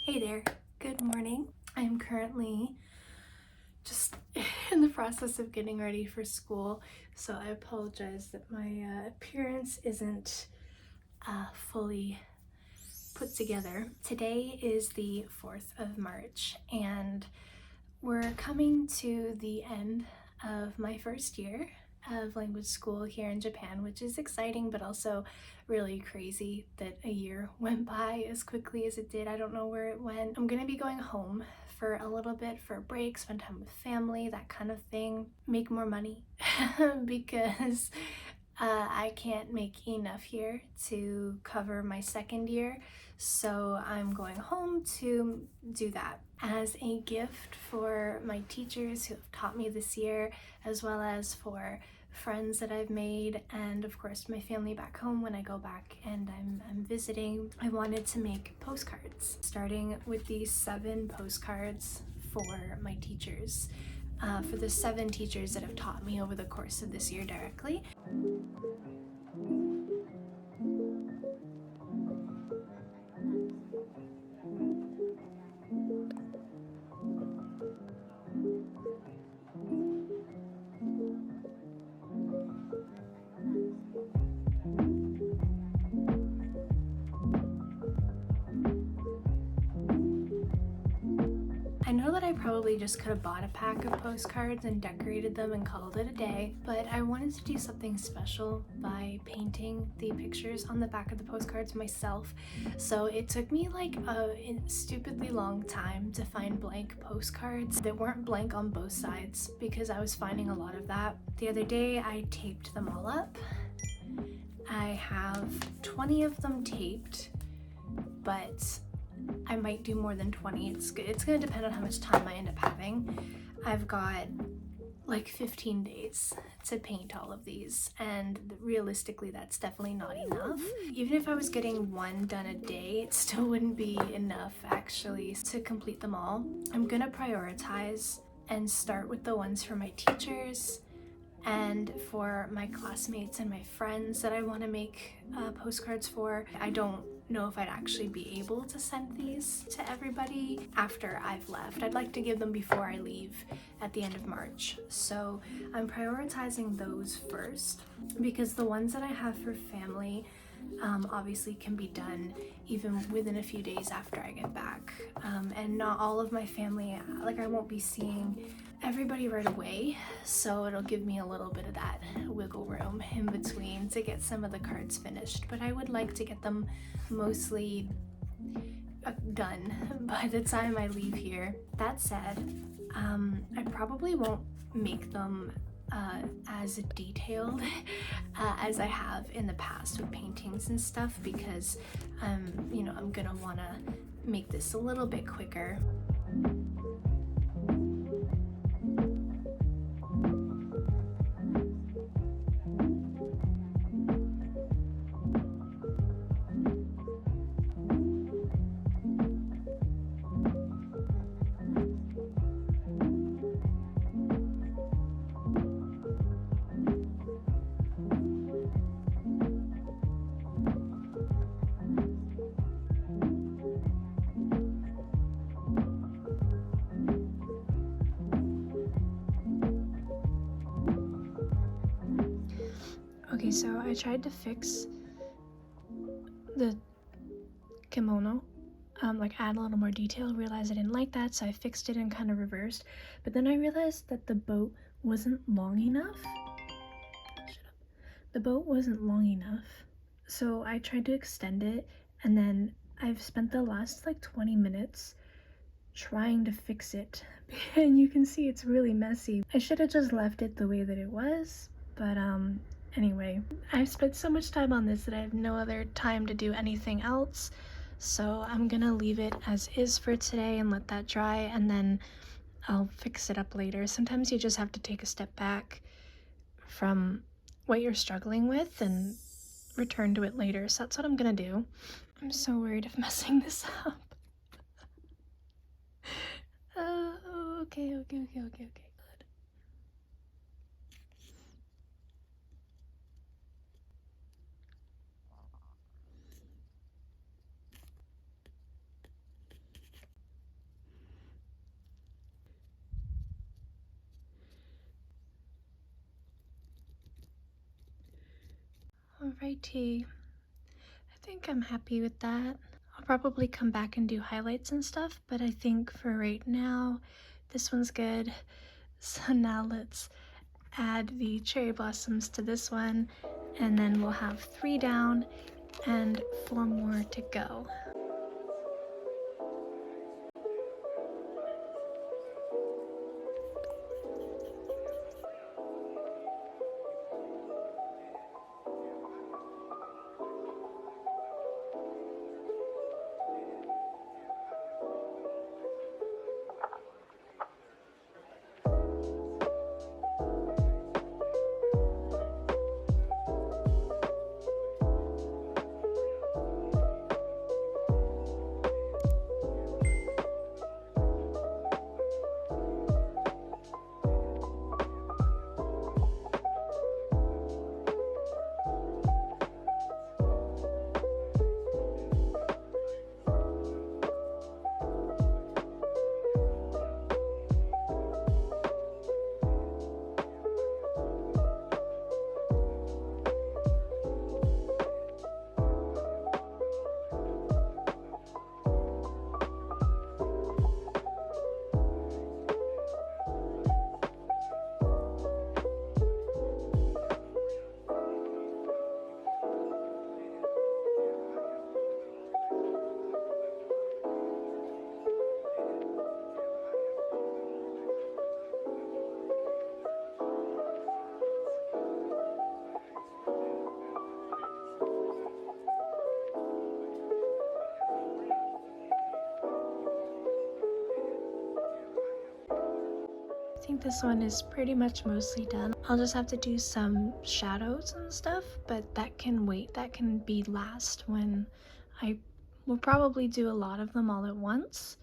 Hey there, good morning. I'm currently just in the process of getting ready for school, so I apologize that my appearance isn't fully put together. Today is the 4th of March, and we're coming to the end of my first year of language school here in Japan, which is exciting but also really crazy that a year went by as quickly as it did. I don't know where it went. I'm gonna be going home for a little bit for a break, spend time with family, that kind of thing, make more money because I can't make enough here to cover my second year, so I'm going home to do that as a gift for my teachers who have taught me this year, as well as for friends that I've made, and of course my family back home when I go back and I'm visiting. I wanted to make postcards, starting with these 7 postcards for my teachers, for the 7 teachers that have taught me over the course of this year directly. I know that I probably just could have bought a pack of postcards and decorated them and called it a day, but I wanted to do something special by painting the pictures on the back of the postcards myself. So it took me like a stupidly long time to find blank postcards that weren't blank on both sides, because I was finding a lot of that. The other day I taped them all up. I have 20 of them taped, but I might do more than 20. It's gonna depend on how much time I end up having. I've got like 15 days to paint all of these, and realistically that's definitely not enough. Even if I was getting one done a day, it still wouldn't be enough actually to complete them all. I'm gonna prioritize and start with the ones for my teachers and for my classmates and my friends that I want to make postcards for. I don't know if I'd actually be able to send these to everybody after I've left. I'd like to give them before I leave at the end of March. So I'm prioritizing those first, because the ones that I have for family obviously can be done even within a few days after I get back. And not all of my family, like I won't be seeing everybody right away, so it'll give me a little bit of that wiggle room in between to get some of the cards finished. But I would like to get them mostly done by the time I leave here. That said, I probably won't make them as detailed as I have in the past with paintings and stuff, because I'm gonna want to make this a little bit quicker. Okay, so I tried to fix the kimono, like add a little more detail, realized I didn't like that, so I fixed it and kind of reversed. But then I realized that the boat wasn't long enough. The boat wasn't long enough, so I tried to extend it, and then I've spent the last like 20 minutes trying to fix it, and you can see it's really messy. I should have just left it the way that it was, but anyway, I've spent so much time on this that I have no other time to do anything else, so I'm gonna leave it as is for today and let that dry, and then I'll fix it up later. Sometimes you just have to take a step back from what you're struggling with and return to it later, so that's what I'm gonna do. I'm so worried of messing this up. Okay, good. Alrighty, I think I'm happy with that. I'll probably come back and do highlights and stuff, but I think for right now, this one's good. So now let's add the cherry blossoms to this one, and then we'll have 3 down and 4 more to go. I think this one is pretty much mostly done. I'll just have to do some shadows and stuff, but that can wait. That can be last when I will probably do a lot of them all at once,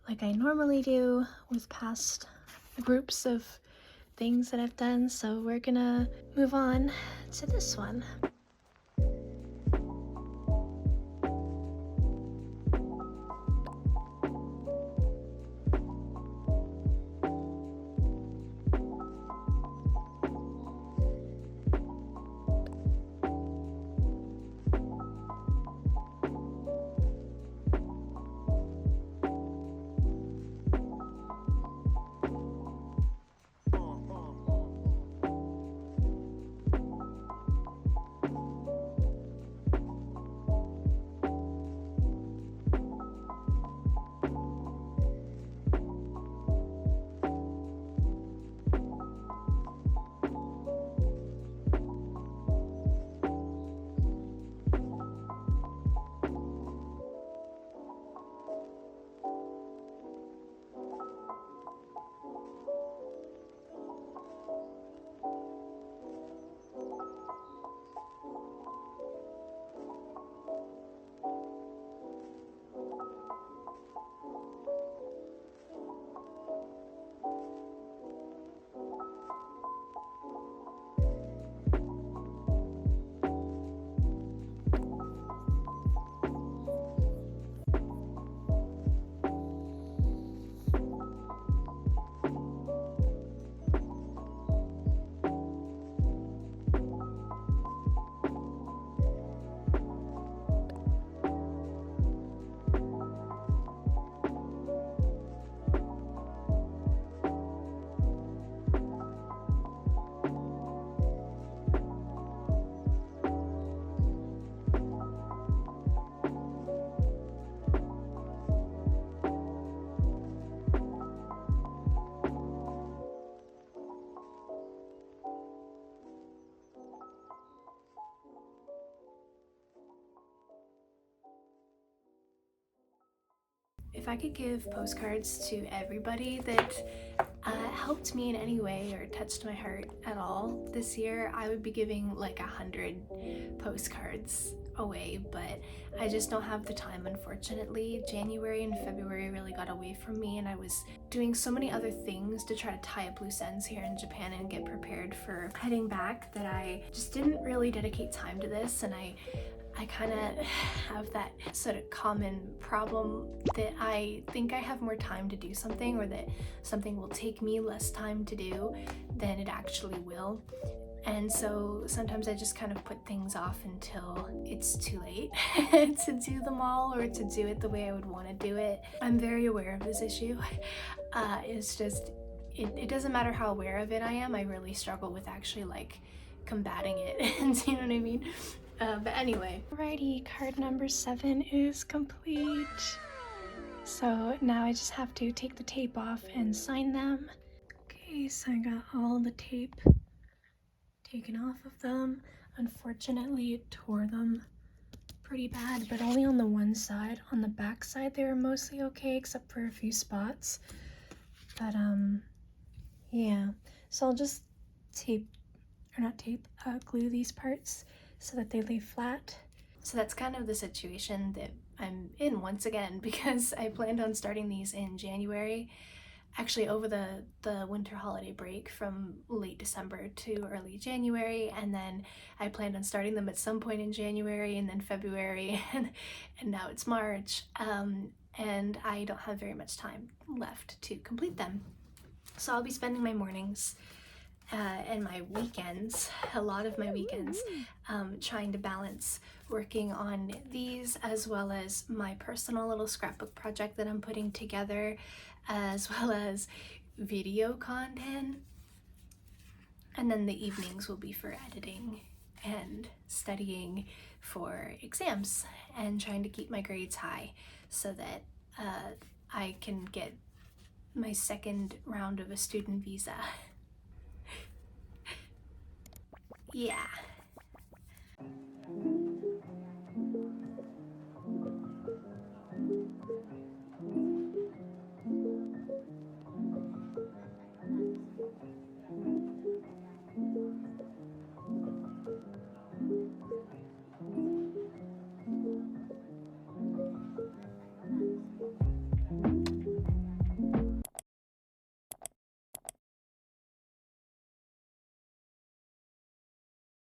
like I normally do with past groups of things that I've done. So we're gonna move on to this one. If I could give postcards to everybody that helped me in any way or touched my heart at all this year, I would be giving like 100 postcards away, but I just don't have the time, unfortunately. January and February really got away from me, and I was doing so many other things to try to tie up loose ends here in Japan and get prepared for heading back that I just didn't really dedicate time to this. And I kind of have that sort of common problem that I think I have more time to do something, or that something will take me less time to do than it actually will. And so sometimes I just kind of put things off until it's too late to do them all or to do it the way I would want to do it. I'm very aware of this issue. It's just, it doesn't matter how aware of it I am, I really struggle with actually like combating it. And you know what I mean? But anyway. Alrighty, card number 7 is complete. So now I just have to take the tape off and sign them. Okay, so I got all the tape taken off of them. Unfortunately, it tore them pretty bad, but only on the one side. On the back side, they were mostly okay, except for a few spots. But, yeah. So I'll just glue these parts so that they lay flat. So that's kind of the situation that I'm in once again, because I planned on starting these in January, actually over the winter holiday break from late December to early January, and then I planned on starting them at some point in January and then February, and now it's March, and I don't have very much time left to complete them. So I'll be spending my mornings and my weekends, a lot of my weekends, trying to balance working on these as well as my personal little scrapbook project that I'm putting together, as well as video content. And then the evenings will be for editing and studying for exams and trying to keep my grades high so that I can get my second round of a student visa. Yeah.